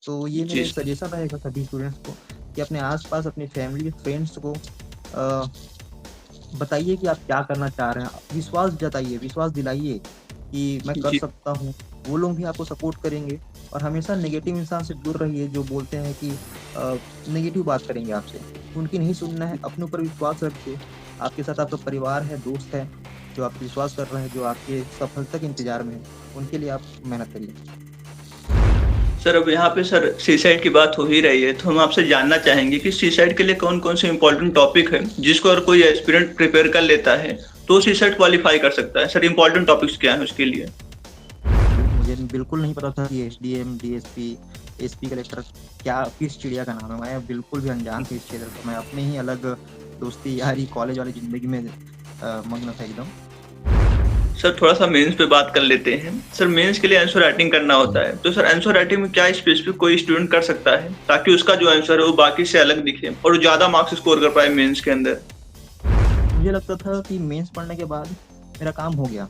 तो ये जी मेरे सर। सजेशन रहेगा सभी स्टूडेंट्स को कि अपने आस-पास अपनी फैमिली, फ्रेंड्स को अ, बताइए कि आप क्या करना चाह रहे हैं। विश्वास जताइए, विश्वास दिलाइए कि मैं कर जी सकता हूँ। वो लोग भी आपको सपोर्ट करेंगे और हमेशा नेगेटिव इंसान से दूर रहिए जो बोलते हैं कि नेगेटिव बात करेंगे आपसे। उनकी नहीं सुनना है, अपने ऊपर विश्वास रखिए। आपके साथ आपका परिवार है, दोस्त है, जो आप पे विश्वास कर रहे हैं, जो आपके सफलता के इंतज़ार में है। उनके लिए आप मेहनत करिए। सर, अब यहाँ पे सर सुसाइड की बात हो ही रही है, तो हम आपसे जानना चाहेंगे कि सुसाइड के लिए कौन-कौन से इम्पोर्टेंट टॉपिक है, जिसको अगर कोई एस्पिरेंट प्रिपेयर कर लेता है, तो सुसाइड क्वालीफाई कर सकता है। सर इम्पोर्टेंट टॉपिक्स क्या हैं उसके लिए? जी, मुझे बिल्कुल नहीं पता था कि एसडीएम, डीएसपी, एसपी कलेक्टर क्या किस चिड़िया का नाम है। मैं बिल्कुल भी अनजान था इस क्षेत्र से। मैं अपने ही अलग दोस्ती यारी कॉलेज वाली ज़िंदगी में मग्न था एकदम। सर थोड़ा-सा मेंस पे बात कर लेते हैं। सर मेंस के लिए आंसर राइटिंग करना होता है, तो सर आंसर राइटिंग में क्या स्पेसिफिक कोई स्टूडेंट कर सकता है, ताकि उसका जो आंसर है वो बाकी से अलग दिखे और ज़्यादा मार्क्स स्कोर कर पाए मेंस के अंदर? मुझे लगता था कि मेंस पढ़ने के बाद मेरा काम हो गया।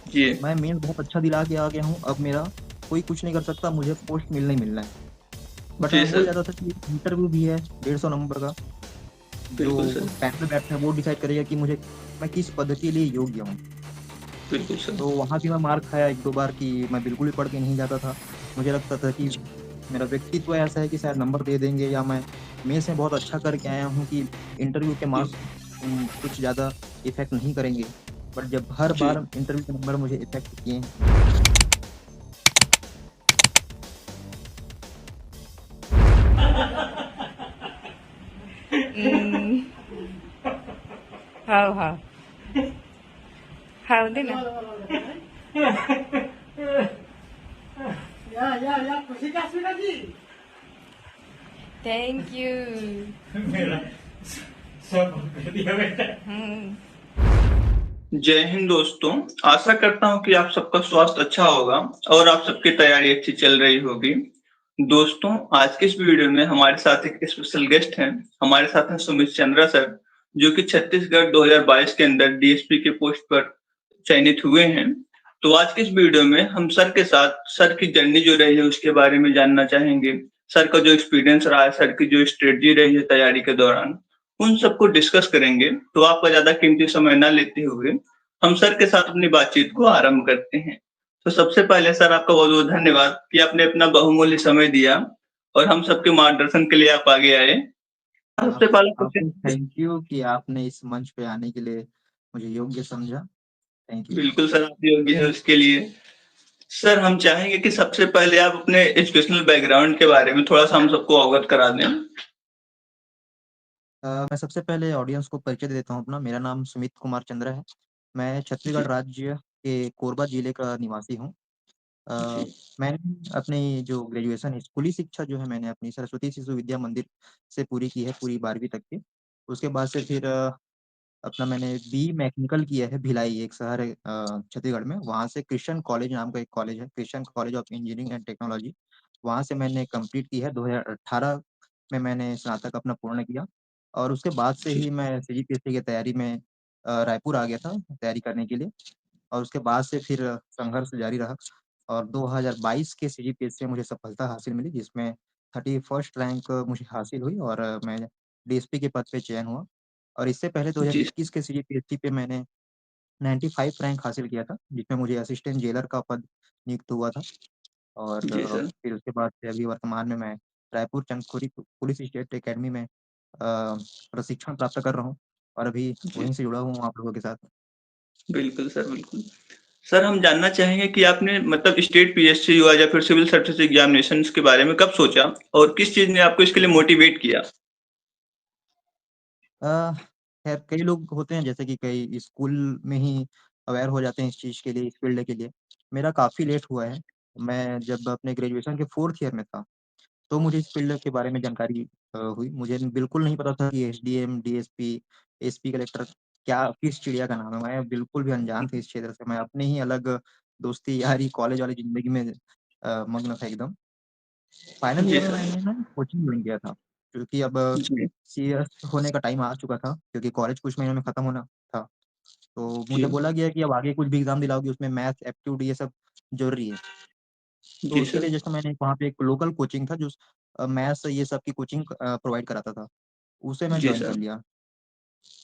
जी। मैं मेंस बहुत अच्छा दिला के आ गया हूँ, अब मेरा कोई कुछ नहीं कर सकता, मुझे पोस्ट मिलना ही मिलना है। बट जी मैं भूल सर। जाता था कि इंटरव्यू भी है 150 नंबर का, जो बिल्कुल सर। पैनल में बैठा है वो डिसाइड करेगा कि मैं किस पद के लिए योग्य हूँ। बिल्कुल सर। तो वहाँ भी मैं मार खाया 1-2 बार कि मैं बिल्कुल भी पढ़ के नहीं जाता था। मुझे लगता था कि जी, मेरा व्यक्तित्व ऐसा है कि शायद नंबर दे देंगे या मैं मेंस में बहुत अच्छा करके आया हूँ कि इंटरव्यू के जी, मार्क्स कुछ ज़्यादा इफ़ेक्ट नहीं करेंगे। बट जब हर जी। बार इंटरव्यू के नंबर मुझे इफ़ेक्ट किए हैं। हाव हाव हाव दे ना थैंक यू जय हिंद दोस्तों, आशा करता हूँ कि आप सबका स्वास्थ्य अच्छा होगा और आप सबकी तैयारी अच्छी चल रही होगी। दोस्तों, आज के इस वीडियो में हमारे साथ एक स्पेशल गेस्ट हैं। हमारे साथ हैं सुमित चंद्रा सर, जो कि छत्तीसगढ़ 2022 के अंदर डीएसपी के पोस्ट पर चयनित हुए हैं। तो आज के इस वीडियो में हम सर के साथ सर की जर्नी जो रही है उसके बारे में जानना चाहेंगे। सर का जो एक्सपीरियंस रहा है, सर की जो स्ट्रेटजी रही है तैयारी के दौरान, उन सबको डिस्कस करेंगे। तो आपका ज़्यादा कीमती समय ना लेते हुए हम सर के साथ अपनी बातचीत को आरंभ करते हैं। तो सबसे पहले सर आपका बहुत-बहुत धन्यवाद कि आपने अपना बहुमूल्य समय दिया और हम सबके मार्गदर्शन के लिए आप आगे आए। आप सबसे पहला आपको क्वेश्चन। थैंक यू कि आपने इस मंच पे आने के लिए मुझे योग्य समझा। Thank you. बिल्कुल सर, आप योग्य हैं उसके लिए। सर हम चाहेंगे कि सबसे पहले आप अपने एजुकेशनल बैकग्राउंड के बारे में थोड़ा-सा हम सबको अवगत करा दें। मैं सबसे पहले ऑडियंस को परिचय दे देता हूँ अपना। मेरा नाम सुमित कुमार चंद्रा है। मैं छत्तीसगढ़ जी, राज्य के कोरबा जिले का निवासी हूँ। अ, जी, मैंने अपनी जो ग्रेजुएशन है, स्कूली शिक्षा जो है मैंने अपनी सरस्वती शिशु विद्या मंदिर से पूरी की है, पूरी 12वीं तक की। उसके बाद से फिर अपना मैंने बीई मैकेनिकल किया है भिलाई, एक शहर है छत्तीसगढ़ में। वहाँ से क्रिश्चियन कॉलेज नाम का एक कॉलेज है, Christian college of engineering and technology. वहाँ से मैंने कंप्लीट की है। 2018 में मैंने स्नातक अपना पूर्ण किया और उसके बाद से जी, ही मैं सीजीपीएससी की तैयारी में रायपुर आ गया था तैयारी करने के लिए। और उसके बाद से फिर संघर्ष जारी रहा और 2022 के सीजीपीएससी में मुझे सफलता हासिल मिली, जिसमें 31st रैंक मुझे हासिल हुई और मैं डीएसपी के पद पे चयन हुआ। और इससे पहले जी, 2021 के सीजीपीएससी पे मैंने 95 रैंक हासिल किया था, जिसमें मुझे असिस्टेंट जेलर का पद नियुक्त हुआ था। और जी सर। फिर उसके बाद से अभी वर्तमान में मैं Raipur Chandkhuri police state academy में प्रशिक्षण प्राप्त कर रहा हूँ और अभी जी, वहीं से जुड़ा हुआ हूँ आप लोगों के साथ। बिल्कुल सर, बिल्कुल। सर हम जानना चाहेंगे कि आपने मतलब स्टेट पीएससी हुआ या फिर सिविल सर्विसेज एग्जामिनेशंस के बारे में कब सोचा और किस चीज़ ने आपको इसके लिए मोटिवेट किया? अ, खैर कई लोग होते हैं जैसे कि कई स्कूल में ही अवेयर हो जाते हैं इस चीज़ के लिए, इस फ़ील्ड के लिए। मेरा काफ़ी लेट हुआ है। मैं जब अपने ग्रेजुएशन के 4th ईयर में था, तो मुझे इस फ़ील्ड के बारे में जानकारी हुई। मुझे बिल्कुल नहीं पता था कि एसडीएम, डीएसपी, एसपी कलेक्टर क्या किस चिड़िया का नाम है। मैं बिल्कुल भी अनजान था इस क्षेत्र से। मैं अपने ही अलग दोस्ती यारी कॉलेज वाली ज़िंदगी में मग्न था एकदम। फाइनल जी ईयर में सर। मैंने ना कोचिंग जॉइन किया था, क्योंकि अब जी, सीएस होने का टाइम आ चुका था, क्योंकि कॉलेज कुछ महीनों में खत्म होना था। तो मुझे जी, बोला गया कि अब आगे कुछ भी एग्ज़ाम दिलाओगे उसमें मैथ, एप्टीट्यूड ये सब ज़रूरी है। तो जी उसके लिए सर, जैसे मैंने वहाँ पे एक लोकल कोचिंग था जो मैथ्स ये सब की कोचिंग प्रोवाइड कराता था, उसे मैं जी जॉइन कर सर, लिया।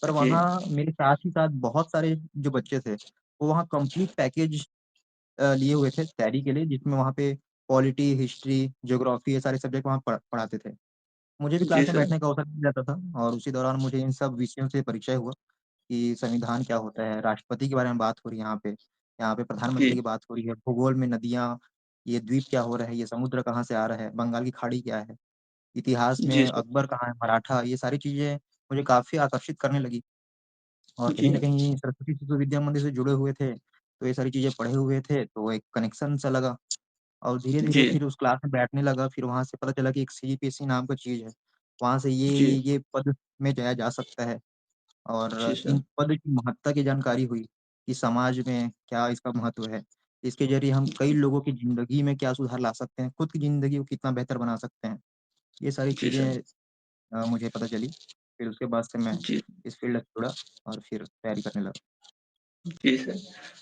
पर जी, वहाँ मेरे साथ ही साथ बहुत सारे जो बच्चे थे, वो वहाँ कंप्लीट पैकेज लिए हुए थे तैयारी के लिए, जिसमें वहाँ पे पॉलिटी, हिस्ट्री, ज्योग्राफी ये सारे सब्जेक्ट वहाँ पढ़ाते थे। मुझे भी जी क्लास में सर, बैठने का अवसर मिल जाता था और उसी दौरान मुझे इन सब विषयों से परिचय हुआ कि संविधान क्या होता है, राष्ट्रपति के बारे में बात हो रही है यहाँ पे प्रधानमंत्री जी, की बात हो रही है, भूगोल में नदियाँ, ये द्वीप क्या हो रहा है, ये समुद्र कहाँ से आ रहा है, बंगाल की खाड़ी क्या है, इतिहास जी में सर, अकबर कहाँ है, मराठा, ये सारी चीज़ें मुझे काफ़ी आकर्षित करने लगी। और कहीं न जी, कहीं सरस्वती शिशु विद्या मंदिर से जुड़े हुए थे, तो ये सारी चीज़ें पढ़े हुए थे, तो एक कनेक्शन सा लगा और धीरे-धीरे जी, फिर उस क्लास में बैठने लगा, फिर वहाँ से पता चला कि एक सीजीपीएससी नाम का चीज़ है। वहाँ से जी, ये पद में जाया जा सकता है जी और सर, इन पद की महत्ता की जानकारी हुई कि समाज में क्या इसका महत्व है। इसके ज़रिए हम कई लोगों की ज़िंदगी में क्या सुधार ला सकते हैं, खुद की ज़िंदगी को कितना बेहतर बना सकते हैं। ये सारी जी सर, चीज़ें मुझे पता चली। फिर उसके बाद से मैं जी। इस फ़ील्ड से जुड़ा और फिर तैयारी करने लगा। जी सर।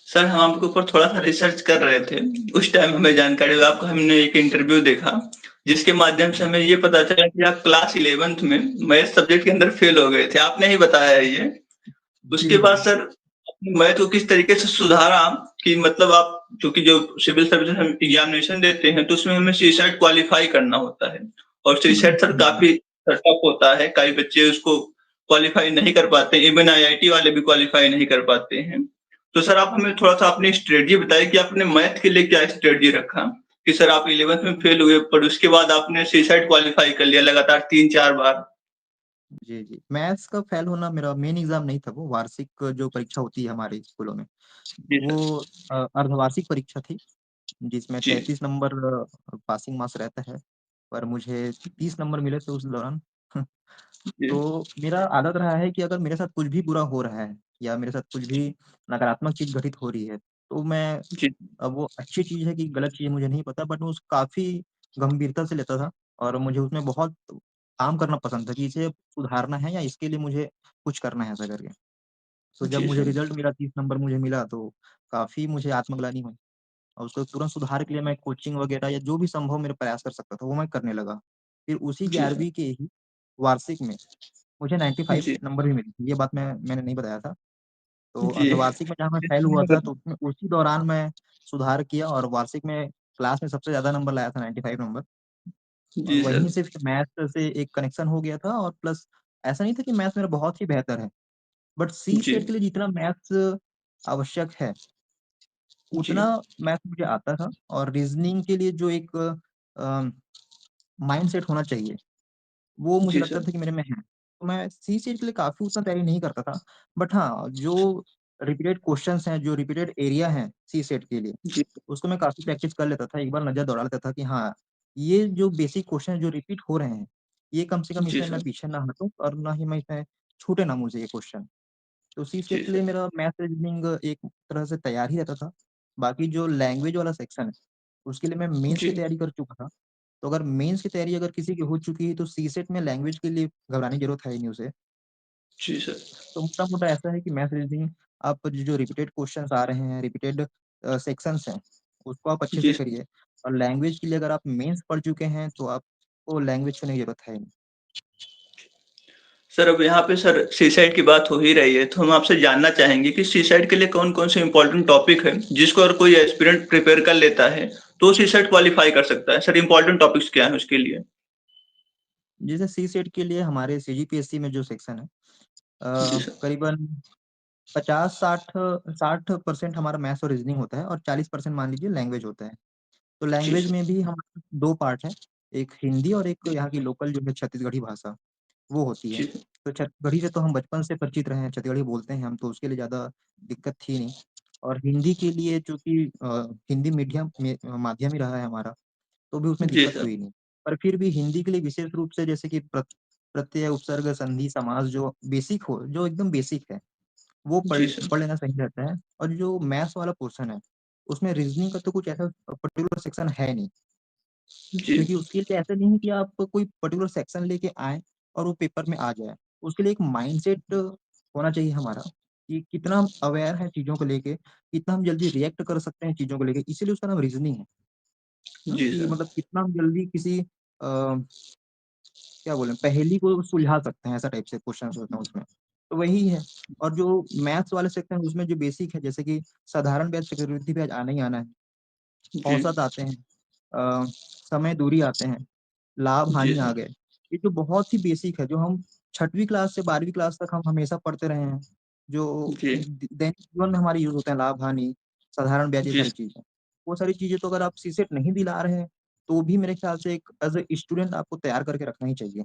सर हम आपके ऊपर थोड़ा-सा रिसर्च कर रहे थे। उस टाइम हमें जानकारी हुई आपका हमने एक इंटरव्यू देखा, जिसके माध्यम से हमें ये पता चला कि आप क्लास 11th में मैथ सब्जेक्ट के अंदर फेल हो गए थे। आपने ही बताया है ये। उसके जी, बाद जी। सर आपने मैथ को किस तरीके से सुधारा कि मतलब आप चूँकि जो सिविल सर्विस हम एग्ज़ामिनेशन देते हैं, तो उसमें हमें सीसैट क्वालीफाई करना होता है और सीसैट सर जी, काफ़ी टफ होता है। कई बच्चे उसको क्वालीफाई नहीं कर पाते, इवन आईआईटी वाले भी क्वालीफाई नहीं कर पाते हैं। तो सर आप हमें थोड़ा-सा अपनी स्ट्रेटजी बताइए कि आपने मैथ के लिए क्या स्ट्रेटजी रखा? कि सर आप 11th में फेल हुए पर उसके बाद आपने सीसैट क्वालीफाई कर लिया लगातार 3-4 बार। जी, जी। मैथ्स का फ़ेल होना मेरा मेन एग्ज़ाम नहीं था वो, वार्षिक जो परीक्षा होती है हमारे स्कूलों में, जी वो सर। अर्धवार्षिक परीक्षा थी, जिसमें जी। 33 नंबर पासिंग मार्क्स रहता है, पर मुझे 30 नंबर मिले थे उस दौरान। जी। तो मेरा आदत रहा है कि अगर मेरे साथ कुछ भी बुरा हो रहा है या मेरे साथ कुछ भी नकारात्मक चीज़ घटित हो रही है, तो मैं जी। अब वो अच्छी चीज़ है कि गलत चीज़ है मुझे नहीं पता बट मैं उसे काफ़ी गंभीरता से लेता था और मुझे उसमें बहुत काम करना पसंद था कि इसे सुधारना है या इसके लिए मुझे कुछ करना है ऐसा करके। तो जब जी मुझे सर। रिज़ल्ट मिला 30 नंबर मुझे मिला तो काफ़ी मुझे आत्मग्लानि हुई और उसको तुरंत सुधार के लिए मैं कोचिंग वगैरह या जो भी संभव मेरे प्रयास कर सकता था वो मैं करने लगा। फिर उसी जी सर। 11वीं के ही वार्षिक में मुझे 95 जी। नंबर भी मिले थे। ये बात मैंने नहीं बताया था। तो जी। अर्धवार्षिक में जहाँ मैं फेल हुआ था तो उसमें उसी दौरान मैं सुधार किया और वार्षिक में क्लास में सबसे ज़्यादा नंबर लाया था 95 नंबर और जी वहीं सर। से फिर मैथ्स से एक कनेक्शन हो गया था और प्लस ऐसा नहीं था कि मैथ्स मेरा बहुत ही बेहतर है, बट जी। सी-सेट के लिए जितना मैथ्स आवश्यक है, जी। उतना मैथ्स मुझे आता था और रीज़निंग के लिए जो एक माइंडसेट होना चाहिए वो मुझे जी लगता सर। था कि मेरे में है। तो मैं सी-सेट के लिए काफ़ी उतना तैयारी नहीं करता था। बट हाँ, जो रिपीटेड क्वेश्चन्स हैं, जो रिपीटेड एरिया हैं सी-सेट के लिए, जी। उसको मैं काफ़ी प्रैक्टिस कर लेता था। एक बार नज़र दौड़ा लेता था कि हाँ, ये जो बेसिक क्वेश्चन जो रिपीट हो रहे हैं, ये कम से कम जी इसमें मैं सर। पीछे ना हटूँ और ना ही मैं इसमें छूटे ना मुझे ये क्वेश्चन। तो सी-सेट जी के लिए सर। मेरा मैथ रीज़निंग एक तरह से तैयार ही रहता था। बाकी जो लैंग्वेज वाला सेक्शन है, उसके लिए मैं मेंस की जी। तैयारी कर चुका था। तो अगर मेंस की तैयारी अगर किसी की हो चुकी है, तो सी-सेट में लैंग्वेज के लिए घबराने की ज़रूरत है ही नहीं उसे। जी सर। तो मोटा-मोटा ऐसा है कि मैथ रीज़निंग आप जो रिपीटेड क्वेश्चन्स आ रहे हैं, रिपीटेड सेक्शंस हैं, उसको आप अच्छे जी से सर। करिए और लैंग्वेज के लिए अगर आप मेंस पढ़ चुके हैं, तो आपको लैंग्वेज छूने की ज़रूरत है ही नहीं। सर अब यहाँ पे सर सीसाइड की बात हो ही रही है, तो हम आपसे जानना चाहेंगे कि सीसाइड के लिए कौन-कौन से इम्पोर्टेंट टॉपिक है, जिसको अगर कोई एस्पिरेंट प्रिपेयर कर लेता है, तो सीसाइड क्वालीफाई कर सकता है? सर इम्पोर्टेंट टॉपिक्स क्या हैं उसके लिए? जैसे सी-सेट के लिए हमारे सीजीपीएससी में जो सेक्शन है जी सर। करीबन 50-60% हमारा मैथ्स और रीज़निंग होता है और 40% मान लीजिए लैंग्वेज होता है। तो जी लैंग्वेज सर। में भी हमारे 2 पार्ट हैं, एक हिंदी और एक यहाँ की लोकल जो है छत्तीसगढ़ी भाषा, वो होती है। जी सर। तो छत्तीसगढ़ी से तो हम बचपन से परिचित रहे हैं, छत्तीसगढ़ी बोलते हैं हम, तो उसके लिए ज़्यादा दिक्कत थी नहीं। और हिंदी के लिए चूँकि हिंदी मीडियम में माध्यम ही रहा है हमारा, तो भी उसमें जी दिक्कत सर। हुई नहीं। पर फिर भी हिंदी के लिए विशेष रूप से जैसे कि प्रत्यय, उपसर्ग, संधि, समास जो बेसिक हो, जो एकदम बेसिक है, वो जी सर। पढ़ लेना सही रहता है। और जो मैथ्स वाला पोर्शन है, उसमें रीज़निंग का तो कुछ ऐसा पर्टिकुलर सेक्शन है नहीं। जी। क्योंकि उसके लिए ऐसा नहीं है कि आप कोई पर्टिकुलर सेक्शन लेके आएँ और वो पेपर में आ जाए। उसके लिए एक माइंडसेट होना चाहिए हमारा कि कितना हम अवेयर हैं चीज़ों को लेके, कितना हम जल्दी रिएक्ट कर सकते हैं चीज़ों को लेके, इसीलिए उसका नाम रीज़निंग है। ना जी कि सर। मतलब कितना हम जल्दी किसी क्या बोलें पहेली को सुलझा सकते हैं, ऐसा टाइप से क्वेश्चंस होते हैं उसमें। तो वही है। और जो मैथ्स वाले सेक्शन है उसमें जो बेसिक है जैसे कि साधारण ब्याज, चक्रवृद्धि ब्याज आना ही आना है, जी। औसत आते हैं, समय दूरी आते हैं, लाभ जी हानि आ सर। गए। ये जो बहुत ही बेसिक है, जो हम छठवीं क्लास से 12वीं क्लास तक हम हमेशा पढ़ते रहे हैं, जो जी। दैनिक जीवन में हमारे यूज होते हैं, लाभ हानि, साधारण ब्याज, ये जी। सारी चीजें। वो सारी चीजें तो अगर आप सीसेट नहीं दिला रहे हैं तो भी मेरे ख्याल से एक एज ए स्टूडेंट आपको तैयार करके रखना ही चाहिए।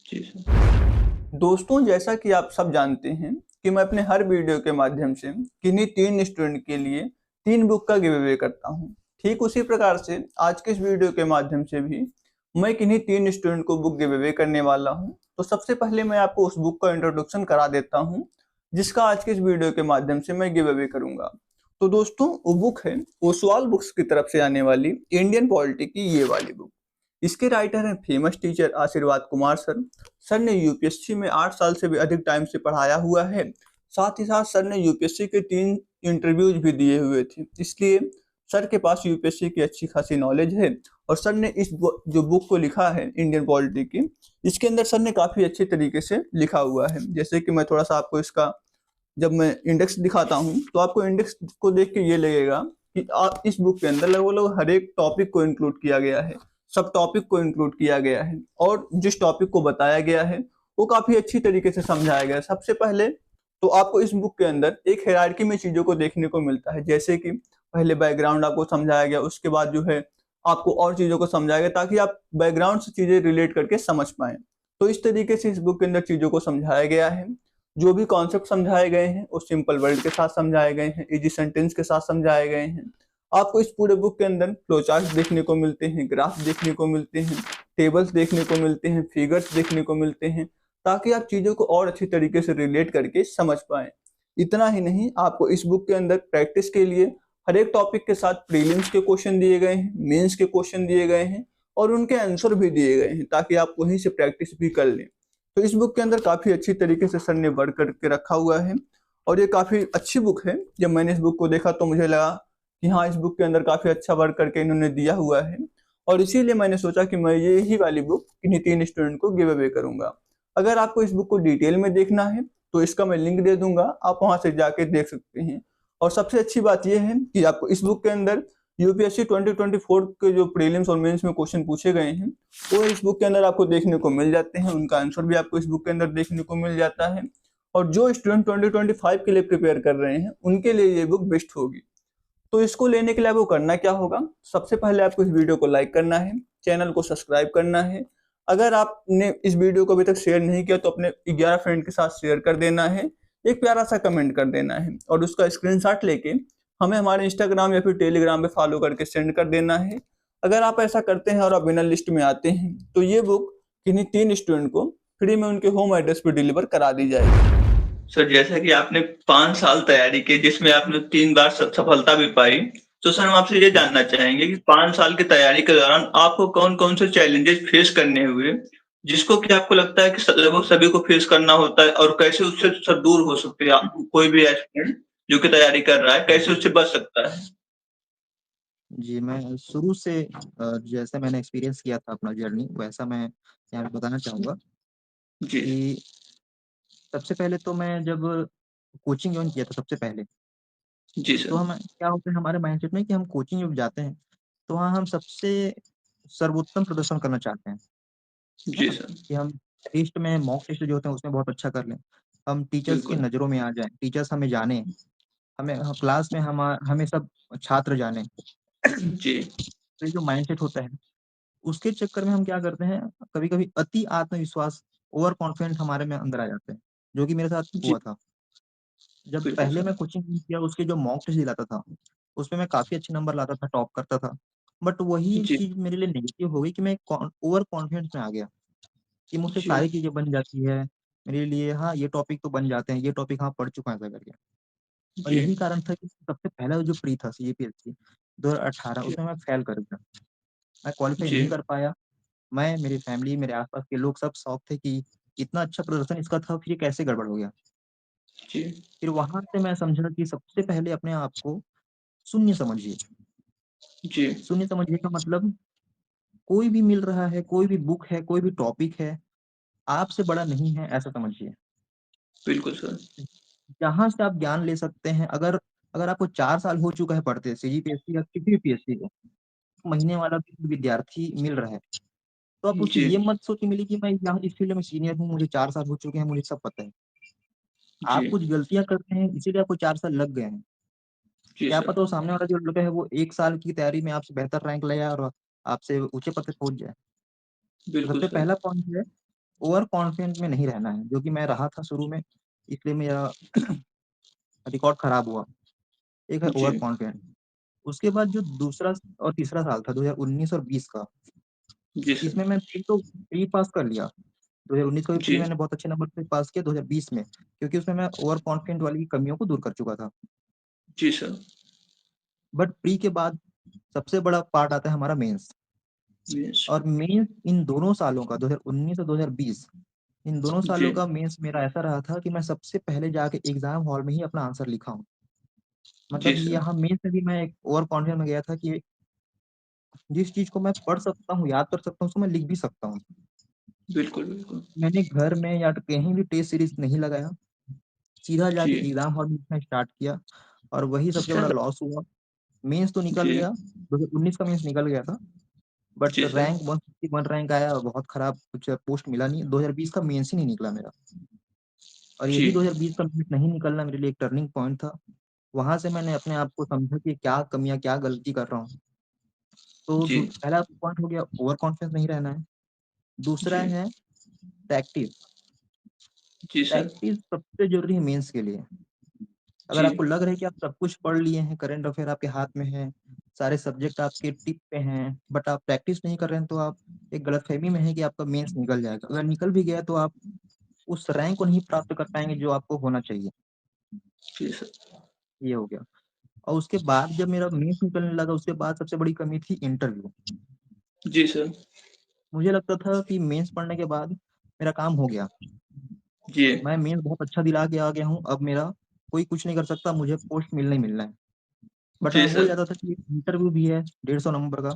जी सर। दोस्तों, जैसा कि आप सब जानते हैं कि मैं अपने हर वीडियो के माध्यम से किन्हीं 3 स्टूडेंट के लिए 3 बुक का गिव अवे करता हूं। ठीक उसी प्रकार से आज के इस वीडियो के माध्यम से भी मैं किन्हीं 3 स्टूडेंट को बुक गिव अवे करने वाला हूं। तो सबसे पहले मैं आपको उस बुक का इंट्रोडक्शन करा देता हूं जिसका आज के इस वीडियो के माध्यम से मैं गिव अवे करूंगा। तो दोस्तों, वो बुक है ओसवाल बुक्स की तरफ से आने वाली इंडियन पॉलिटी की ये वाली बुक। इसके राइटर हैं फेमस टीचर आशीर्वाद कुमार सर। सर ने यूपीएससी में 8 साल से भी अधिक टाइम से पढ़ाया हुआ है। साथ ही साथ सर ने यूपीएससी के 3 इंटरव्यूज भी दिए हुए थे, इसलिए सर के पास यूपीएससी की अच्छी खासी नॉलेज है। और सर ने जो बुक को लिखा है इंडियन पॉलिटी की, इसके अंदर सर ने काफी अच्छे तरीके से लिखा हुआ है। जैसे कि मैं थोड़ा सा आपको इसका जब मैं इंडेक्स दिखाता हूँ तो आपको इंडेक्स को देख के ये लगेगा कि इस बुक के अंदर लगभग हर एक टॉपिक को इंक्लूड किया गया है, सब टॉपिक को इंक्लूड किया गया है, और जिस टॉपिक को बताया गया है वो काफी अच्छी तरीके से समझाया गया है। सबसे पहले तो आपको इस बुक के अंदर एक हायरार्की में चीजों को देखने को मिलता है, जैसे कि पहले बैकग्राउंड आपको समझाया गया, उसके बाद जो है आपको और चीजों को समझाया गया ताकि आप बैकग्राउंड से चीजें रिलेट करके समझ पाए। तो इस तरीके से इस बुक के अंदर चीजों को समझाया गया है। जो भी कॉन्सेप्ट समझाए गए हैं वो सिंपल वर्ड के साथ समझाए गए हैं, इजी सेंटेंस के साथ समझाए गए हैं। आपको इस पूरे बुक के अंदर फ्लो चार्ट देखने को मिलते हैं, ग्राफ देखने को मिलते हैं, टेबल्स देखने को मिलते हैं, फिगर्स देखने को मिलते हैं, ताकि आप चीजों को और अच्छी तरीके से रिलेट करके समझ पाए। इतना ही नहीं, आपको इस बुक के अंदर प्रैक्टिस के लिए हर एक टॉपिक के साथ प्रीलिम्स के क्वेश्चन दिए गए हैं, मेंस के क्वेश्चन दिए गए हैं, और उनके आंसर भी दिए गए हैं ताकि आप वहीं से प्रैक्टिस भी कर लें। तो इस बुक के अंदर काफी अच्छी तरीके से सर ने वर्क करके रखा हुआ है, और ये काफी अच्छी बुक है। जब मैंने इस बुक को देखा तो मुझे लगा कि हाँ, इस बुक के अंदर काफी अच्छा वर्क करके इन्होंने दिया हुआ है, और इसीलिए मैंने सोचा कि मैं ये ही वाली बुक किन्हीं 3 स्टूडेंट को गिव अवे करूंगा। अगर आपको इस बुक को डिटेल में देखना है तो इसका मैं लिंक दे दूंगा, आप वहां से जाके देख सकते हैं। और सबसे अच्छी बात यह है कि आपको इस बुक के अंदर यूपीएससी 2024 के जो प्रीलिम्स और मेंस में क्वेश्चन पूछे गए हैं वो इस बुक के अंदर आपको देखने को मिल जाते हैं, उनका आंसर भी आपको इस बुक के अंदर देखने को मिल जाता है। और जो स्टूडेंट 2025 के लिए प्रिपेयर कर रहे हैं उनके लिए ये बुक बेस्ट होगी। तो इसको लेने के लिए आपको करना क्या होगा, सबसे पहले आपको इस वीडियो को लाइक करना है, चैनल को सब्सक्राइब करना है। अगर आपने इस वीडियो को अभी तक शेयर नहीं किया तो अपने 11 फ्रेंड के साथ शेयर कर देना है, एक प्यारा सा कमेंट कर देना है, और उसका स्क्रीनशॉट लेके हमें हमारे इंस्टाग्राम या फिर टेलीग्राम पे फॉलो करके सेंड कर देना है। अगर आप ऐसा करते हैं और आप विनर लिस्ट में आते हैं तो ये बुक किन्हीं 3 स्टूडेंट को फ्री में उनके होम एड्रेस पे डिलीवर करा दी जाएगी। सर, जैसा कि आपने 5 साल तैयारी की जिसमें आपने 3 बार सफलता भी पाई, तो सर हम आपसे ये जानना चाहेंगे कि 5 साल की तैयारी के दौरान आपको कौन-कौन से चैलेंजेस फेस करने हुए, जिसको कि आपको लगता है कि लगभग सभी को फेस करना होता है, और कैसे उससे सर दूर हो सकते हैं कोई भी एस्पिरेंट जो कि तैयारी कर रहा है, कैसे उससे बच सकता है? जी, मैं शुरू से जैसे मैंने एक्सपीरियंस किया था अपना जर्नी, वैसा मैं यहाँ पे बताना चाहूँगा जी। कि सबसे पहले तो मैं जब कोचिंग जॉइन किया था सबसे पहले, जी तो सर। हम क्या होता है हमारे माइंडसेट में कि हम कोचिंग जब जाते हैं, तो वहाँ हम सबसे सर्वोत्तम प्रदर्शन करना चाहते हैं, है जी ना? सर। कि हम टेस्ट में मॉक टेस्ट जो होते हैं उसमें बहुत अच्छा कर लें। हम टीचर्स की बिल्कुल। नज़रों में आ जाएँ, टीचर्स हमें जानें, हमें क्लास में हमें सब छात्र जानें। जी। तो ये जो माइंडसेट होता है, उसके चक्कर में हम क्या करते हैं, कभी-कभी अति आत्मविश्वास, ओवर कॉन्फिडेंट हमारे में अंदर आ जाते हैं, जो कि मेरे साथ जी। हुआ था। जब बिल्कुल पहले सर। मैं कोचिंग किया उसके जो मॉक टेस्ट दिलाता था, उसमें मैं काफ़ी अच्छे नंबर लाता था, टॉप करता था। बट वही जी। चीज़ मेरे लिए नेगेटिव हो गई कि मैं ओवर कॉन्फिडेंस में आ गया, कि मुझसे जी। सारी चीज़ें बन जाती है, मेरे लिए हाँ, ये टॉपिक तो बन जाते हैं, ये टॉपिक हाँ, पढ़ चुका हूँ ऐसा करके। और जी। यही कारण था कि सबसे पहला जो प्री था सीजीपीएससी 2018 जी। उसमें मैं फेल कर गया। मैं क्वालीफाई जी। नहीं कर पाया। मैं, मेरी फैमिली, मेरे आस-पास के लोग सब शॉक थे कि इतना अच्छा प्रदर्शन इसका था, फिर ये कैसे गड़बड़ हो गया? जी। फिर वहाँ से मैं समझा कि सबसे पहले अपने आप को शून्य समझिए। जी। शून्य समझिए का मतलब कोई भी मिल रहा है, कोई भी बुक है, कोई भी टॉपिक है, आपसे बड़ा नहीं है ऐसा समझिए। बिल्कुल सर। जहाँ से आप ज्ञान ले सकते हैं अगर अगर आपको 4 साल हो चुका है पढ़ते सीजीपीएससी या किसी भी पीएससी को, महीने वाला भी विद्यार्थी मिल रहा है, तो आप उससे जी। ये मत सोच के मिलिए कि मैं यहाँ इस फील्ड में सीनियर हूँ, मुझे 4 साल हो चुके हैं, मुझे सब पता है। जी। आप कुछ गलतियाँ करते हैं इसीलिए आपको 4 साल लग गए हैं। जी क्या सर। पता वो सामने वाला जो लड़का है वो 1 साल की तैयारी में आपसे बेहतर रैंक ले आए और आपसे ऊँचे पद पे पहुँच जाए। तो बिल्कुल सबसे सर। पहला पॉइंट है ओवर कॉन्फिडेंट में नहीं रहना है, जो कि मैं रहा था शुरू में, इसलिए मेरा रिकॉर्ड खराब हुआ। एक है ओवर जी। कॉन्फिडेंट। उसके बाद जो दूसरा और तीसरा साल था 2019 और 20 का, जी सर। इसमें मैं प्री पास कर लिया। 2019 का भी प्री जी। मैंने बहुत अच्छे नंबर से पास किया 2020 में, क्योंकि उसमें मैं ओवर कॉन्फिडेंट वाली कमियों को दूर कर चुका था। जी सर। बट प्री के बाद सबसे बड़ा पार्ट आता है हमारा मेंस। यस। और मेंस इन दोनों सालों का 2019 और 2020, इन दोनों जी। सालों का मेंस मेरा ऐसा रहा था कि मैं सबसे पहले जाके एग्जाम हॉल में ही अपना आंसर लिखा हूँ। जी मतलब सर। यहाँ मेंस में भी मैं एक ओवर कॉन्फिडेंट में गया था कि जिस चीज को मैं पढ़ सकता हूँ, याद कर सकता हूँ, उसको मैं लिख भी सकता हूँ। बिल्कुल, बिल्कुल। मैंने घर में या तो कहीं भी टेस्ट सीरीज नहीं लगाया, सीधा जाके जी। एग्जाम हॉल में लिखना स्टार्ट किया और वही सबसे अच्छा बड़ा सर। लॉस हुआ। मेंस तो निकल जी। गया, 2019 का मेंस निकल गया था, बट जी सर। रैंक 161 रैंक आया और बहुत खराब कुछ पोस्ट मिला नहीं। 2020 का मेंस ही नहीं निकला मेरा, और जी। यही 2020 का मेंस नहीं निकलना मेरे लिए एक टर्निंग पॉइंट था। वहां से मैंने अपने आप को समझा कि क्या कमियां, क्या गलती कर रहा हूँ। तो जी। पहला पॉइंट हो गया, ओवर कॉन्फिडेंस नहीं रहना है। दूसरा जी। है प्रैक्टिस। जी सर। प्रैक्टिस सबसे जरूरी है मेंस के लिए। अगर जी। आपको लग रहा है कि आप सब कुछ पढ़ लिए हैं, करंट अफेयर आपके हाथ में है, सारे सब्जेक्ट आपके टिप पे हैं, बट आप प्रैक्टिस नहीं कर रहे हैं, तो आप एक गलतफहमी में है कि आपका मेंस निकल जाएगा। अगर निकल भी गया तो आप उस रैंक को नहीं प्राप्त कर पाएंगे जो आपको होना चाहिए। जी सर। ये हो गया। और उसके बाद जब मेरा मेंस निकलने लगा, उसके बाद सबसे बड़ी कमी थी इंटरव्यू। जी सर। मुझे लगता था कि मेंस पढ़ने के बाद मेरा काम हो गया, जी। मैं मेंस बहुत अच्छा दिला के आ गया हूँ, अब मेरा कोई कुछ नहीं कर सकता, मुझे पोस्ट मिलना ही मिलना है। बट जी मैं भूल सर। जाता था कि इंटरव्यू भी है 150 नंबर का,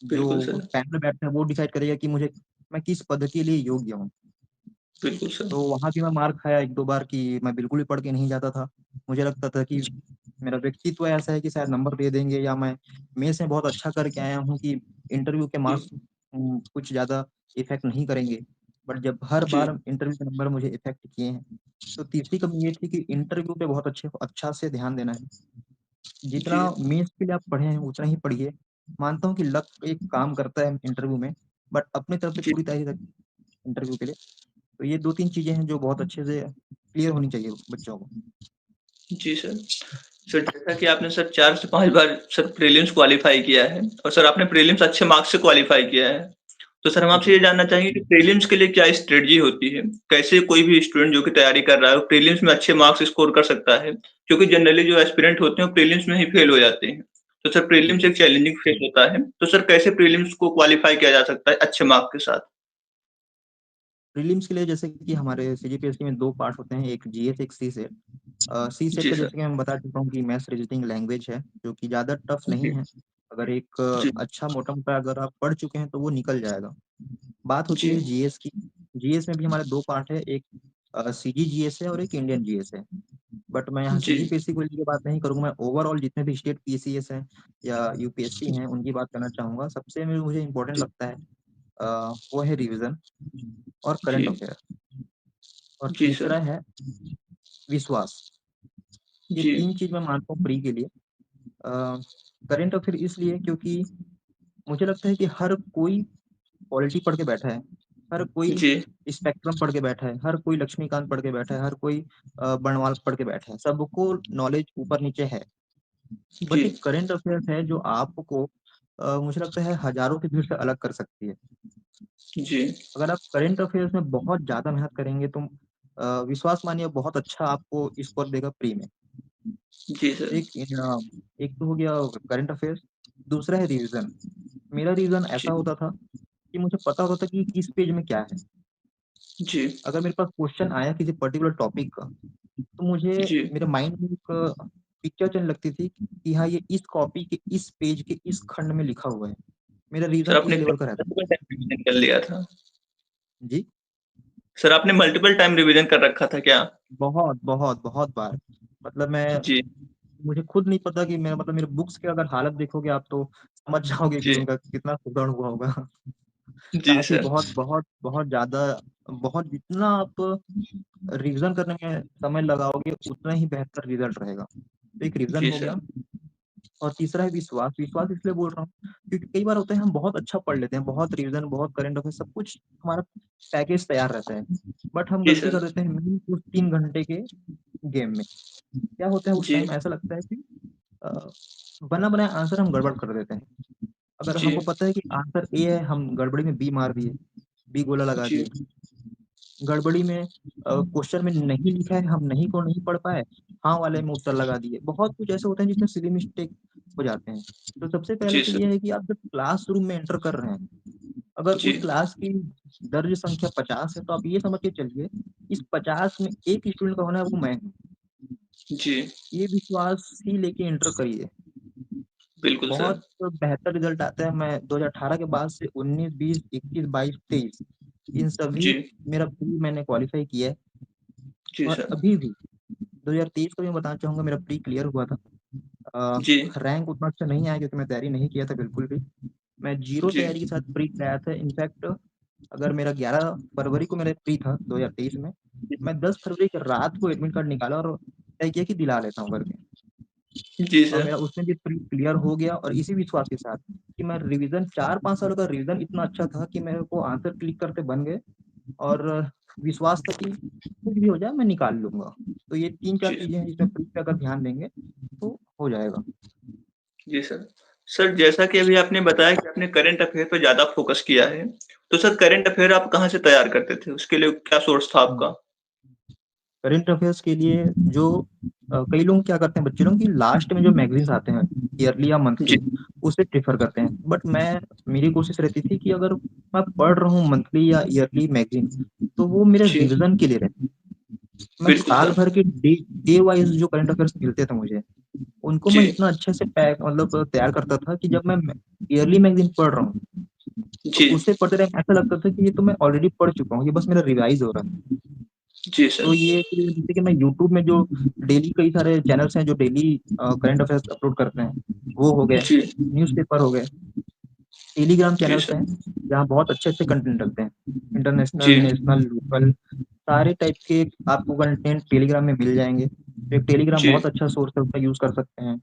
बिल्कुल जो सर। पैनल बैठता है वो डिसाइड करेगा कि मैं किस पद के लिए योग्य हूँ। बिल्कुल सर। तो वहाँ भी मैं मार खाया 1-2 बार कि मैं बिल्कुल भी पढ़ के नहीं जाता था। मुझे लगता था कि मेरा व्यक्तित्व ऐसा है कि शायद नंबर दे देंगे, या मैं मेंस में बहुत अच्छा करके आया हूँ कि इंटरव्यू के जी। मार्क्स कुछ ज़्यादा इफ़ेक्ट नहीं करेंगे। बट जब हर जी। बार इंटरव्यू के नंबर मुझे इफ़ेक्ट किए हैं, तो तीसरी कमी ये थी कि इंटरव्यू पे बहुत अच्छा से ध्यान देना है। जितना जी। मेंस के लिए आप पढ़े हैं उतना ही पढ़िए। मानता हूँ कि लक एक काम करता है इंटरव्यू में, बट अपनी तरफ से जी। पूरी तैयारी रखें इंटरव्यू के लिए। तो ये 2-3 चीज़ें हैं जो बहुत अच्छे से क्लियर होनी चाहिए बच्चों को। जी सर। सर जैसा कि आपने सर 4 से 5 बार सर प्रीलिम्स क्वालीफाई किया है और सर आपने प्रीलिम्स अच्छे मार्क्स से क्वालीफाई किया है। तो सर हम आपसे जी। ये जानना चाहेंगे कि प्रीलिम्स के लिए क्या स्ट्रेटजी होती है? कैसे कोई भी स्टूडेंट जो कि तैयारी कर रहा है वो प्रीलिम्स में अच्छे मार्क्स स्कोर कर सकता है? क्योंकि जनरली जो एस्पिरेंट होते हैं वो प्रीलिम्स में ही फेल हो जाते हैं। तो सर जी। प्रीलिम्स एक चैलेंजिंग फेज होता है। तो सर कैसे प्रीलिम्स को क्वालीफाई किया जा सकता है अच्छे मार्क्स के साथ? प्रीलिम्स के लिए जैसे कि हमारे सीजीपीएससी में 2 पार्ट होते हैं, एक जीएस, एक सीसेट। सीसेट जी का सर। जैसे कि मैं बता चुका हूँ कि मैथ्स रीजनिंग लैंग्वेज है, जो कि ज़्यादा टफ नहीं जी। है। अगर एक जी। अच्छा मोटा-मोटा अगर आप पढ़ चुके हैं तो वो निकल जाएगा। बात होती जी। है जीएस की। जीएस में भी हमारे 2 पार्ट है, एक सीजीजीएस है और एक इंडियन जीएस है। बट मैं यहाँ जी। सीजीपीएससी को लेके बात नहीं करूँगा, मैं ओवरऑल जितने भी स्टेट पीसीएस हैं या यूपीएससी हैं उनकी बात करना चाहूँगा। सबसे में मुझे इम्पोर्टेंट जी। लगता है वो है रिवीजन और करंट जी। अफेयर, और जी सर। तीसरा है विश्वास। ये जी। 3 चीज़ मैं मानता हूँ प्री के लिए। करंट अफेयर इसलिए क्योंकि मुझे लगता है कि हर कोई पॉलिटी पढ़ के बैठा है, हर कोई जी। स्पेक्ट्रम पढ़ के बैठा है, हर कोई लक्ष्मीकांत पढ़ के बैठा है, हर कोई बर्णवाल पढ़ के बैठा है, सबको नॉलेज ऊपर-नीचे है। जी। बट एक करंट अफेयर्स है जो आपको मुझे लगता है हज़ारों की भीड़ से अलग कर सकती है। जी। अगर आप करंट अफेयर्स में बहुत ज़्यादा मेहनत करेंगे तो विश्वास मानिए बहुत अच्छा आपको स्कोर देगा प्री में। जी सर। एक तो हो गया करंट अफेयर्स, दूसरा है रिवीजन। मेरा रिवीजन ऐसा जी। होता था कि मुझे पता होता था कि किस पेज में क्या है। जी। अगर मेरे पास क्वेश्चन आया किसी पर्टिकुलर टॉपिक का, तो मुझे जी। मेरे माइंड में एक पिक्चर चलने लगती थी कि हाँ, ये इस कॉपी के इस पेज के इस खंड में लिखा हुआ है। मेरा सर रिवीजन आपने इस लेवल का रहता था। मल्टीपल टाइम रिवीजन कर लिया था? जी, सर आपने मल्टीपल टाइम रिवीजन कर रखा था क्या? बहुत बार। मतलब मैं जी, मुझे खुद नहीं पता कि मेरा मतलब मेरे बुक्स की अगर हालत देखोगे आप तो समझ जाओगे कि जी, उनका कितना सुदृढ़ हुआ होगा। जी काफ़ी सर, बहुत ज़्यादा बहुत जितना आप रिवीजन करने में समय लगाओगे उतना ही बेहतर रिज़ल्ट रहेगा। तो एक रिवीजन जी हो सर, गया और तीसरा है विश्वास। विश्वास इसलिए बोल रहा हूँ क्योंकि कई बार होता है हम बहुत अच्छा पढ़ लेते हैं, बहुत रिवीजन, बहुत करंट अफेयर सब कुछ हमारा पैकेज तैयार रहता है। बट हम जी गलती सर, कर देते हैं मेन उस 3 घंटे के गेम में। क्या होता है उस जी, टाइम ऐसा लगता है कि अ, बना-बनाया आंसर हम गड़बड़ कर देते हैं। अगर जी, हमको पता है कि आंसर ए है, हम गड़बड़ी में बी मार दिए, बी गोला लगा जी, दिए। गड़बड़ी में क्वेश्चन में नहीं लिखा है, हम नहीं को नहीं पढ़ पाए, हाँ वाले में उत्तर लगा दिए। बहुत कुछ ऐसे होते हैं जिसमें सिली मिस्टेक हो जाते हैं। तो सबसे पहले जी तो सर, ये है कि आप जब क्लासरूम में एंटर कर रहे हैं, अगर जी, उस क्लास की दर्ज संख्या 50 है, तो आप ये समझ के चलिए, इस 50 में 1 स्टूडेंट का होना है, वो मैं हूँ। जी, ये विश्वास ही लेके एंटर करिए। बिल्कुल सर, बहुत बेहतर रिज़ल्ट आता है। मैं 2018 के बाद से 19, 20, 21, 22, 23 इन सभी जी, मेरा प्री मैंने क्वालीफाई किया है जी और सर, अभी भी 2023 का भी मैं बताना चाहूँगा मेरा प्री क्लियर हुआ था। जी, रैंक उतना अच्छा नहीं आया क्योंकि मैं तैयारी नहीं किया था बिल्कुल भी। मैं ज़ीरो जी, तैयारी के साथ प्री आया था। इनफैक्ट अगर मेरा 11 फरवरी को मेरा प्री था 2023 में, मैं 10 फरवरी की रात को एडमिट कार्ड निकाला और तय किया कि दिला लेता हूँ करके। जी और सर, मेरा उसमें भी प्री क्लियर हो गया और इसी विश्वास के साथ कि मैं रिवीजन 4-5 सालों का रिवीजन इतना अच्छा था कि मेरे को आंसर क्लिक करते बन गए और विश्वास था कि कुछ भी हो जाए मैं निकाल लूँगा। तो ये 3-4 जी, चीज़ें हैं जिसमें प्री पे अगर ध्यान देंगे तो हो जाएगा। जी सर। सर जैसा कि अभी आपने बताया कि आपने करंट अफ़ेयर पे ज़्यादा फ़ोकस किया है, तो सर करंट अफ़ेयर आप कहाँ से तैयार करते थे? उसके लिए क्या सोर्स था हुँ। आपका? करंट अफेयर्स के लिए जो कई लोग क्या करते हैं बच्चे लोग कि लास्ट में जो मैगज़ीन्स आते हैं, ईयरली या जी, मंथली, उसे प्रेफ़र करते हैं। बट मेरी कोशिश रहती थी कि अगर मैं पढ़ रहा हूँ मंथली या ईयरली मैगज़ीन, तो वो मेरे जी, रिवीज़न के लिए रहे। मैं बिल्कुल साल सर। भर के डे डे वाइज़ जो करंट अफेयर्स मिलते थे मुझे, उनको मैं जी, इतना अच्छे से मतलब तैयार करता था कि जब मैं ईयरली मैगज़ीन पढ़ रहा हूँ, तो जी, उसे पढ़ते टाइम ऐसा लगता था कि ये तो मैं ऑलरेडी पढ़ चुका हूँ, ये बस मेरा रिवाइज़ हो रहा है। जी तो सर। ये कि जैसे कि मैं यूट्यूब में जो डेली कई सारे चैनल्स हैं जो डेली करंट अफेयर्स अपलोड करते हैं, वो हो गए, जी, न्यूज़पेपर हो गए, टेलीग्राम जी चैनल्स सर। हैं, जहाँ बहुत अच्छे-अच्छे कंटेंट डलते हैं। इंटरनेशनल, जी, नेशनल, लोकल सारे टाइप के आपको कंटेंट टेलीग्राम में मिल जाएँगे। तो एक टेलीग्राम जी, बहुत अच्छा सोर्स है, उसका यूज़ कर सकते हैं।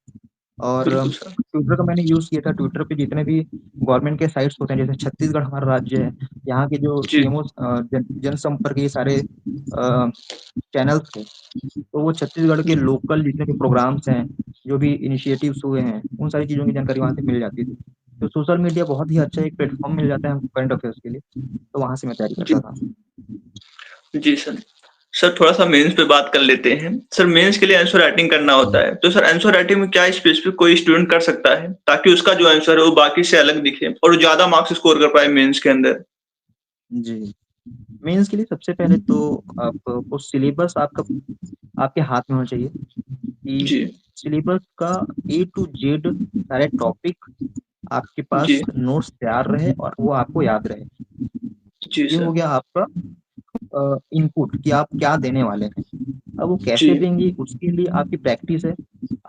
और बिल्कुल सर। ट्विटर का मैंने यूज़ किया था। ट्विटर पे जितने भी गवर्नमेंट के साइट्स होते हैं, जैसे छत्तीसगढ़ हमारा राज्य है, यहाँ के जो जी, सीएमओ जनसंपर्क ये सारे चैनल्स थे। तो वो छत्तीसगढ़ के जी, लोकल जितने भी प्रोग्राम्स हैं, जो भी इनिशिएटिव्स हुए हैं, उन सारी चीज़ों की जानकारी वहाँ से मिल जाती थी। तो सोशल मीडिया बहुत ही अच्छा एक प्लेटफ़ॉर्म मिल जाता है हमको करंट अफ़ेयर्स के लिए, तो वहाँ से मैं तैयारी जी, करता था। जी सर। सर थोड़ा-सा मेंस पे बात कर लेते हैं। सर मेंस के लिए आंसर राइटिंग करना होता है, तो सर आंसर राइटिंग में क्या स्पेसिफिक कोई स्टूडेंट कर सकता है, ताकि उसका जो आंसर है वो बाकी से अलग दिखे और ज़्यादा मार्क्स स्कोर कर पाए मेंस के अंदर? जी, मेंस के लिए सबसे पहले तो आपको सिलेबस आपके हाथ में होना चाहिए कि जी, सिलेबस का ए टू जेड सारे टॉपिक आपके पास जी, नोट्स तैयार रहे और वो आपको याद रहे। जी ये हो सर। गया आपका इनपुट कि आप क्या देने वाले हैं। अब वो कैसे जी, देंगे उसके लिए आपकी प्रैक्टिस है।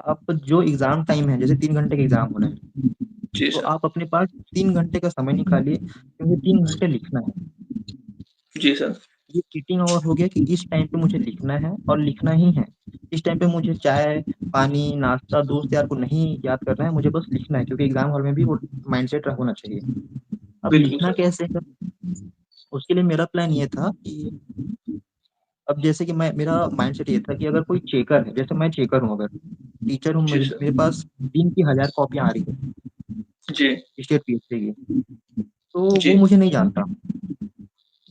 आप जो एग्ज़ाम टाइम है जैसे 3 घंटे का एग्ज़ाम होना है, जी तो सर। आप अपने पास 3 घंटे का समय निकालिए क्योंकि 3 घंटे लिखना है। जी सर। ये चीटिंग आवर हो गया कि इस टाइम पे मुझे लिखना है और लिखना ही है। इस टाइम पे मुझे चाय, पानी, नाश्ता, दोस्त यार को नहीं याद करना है, मुझे बस लिखना है क्योंकि एग्ज़ाम हॉल में भी वो माइंडसेट होना चाहिए। अब बिल्कुल लिखना सर। कैसे है? उसके लिए मेरा प्लान ये था कि अब जैसे कि मैं मेरा माइंडसेट ये था कि अगर कोई चेकर है, जैसे मैं चेकर हूँ अगर, टीचर हूँ जी मेरे सर। मेरे पास दिन की 1000 कॉपियाँ आ रही है, जी, स्टेट पीएससी की, तो वो जी, मुझे नहीं जानता,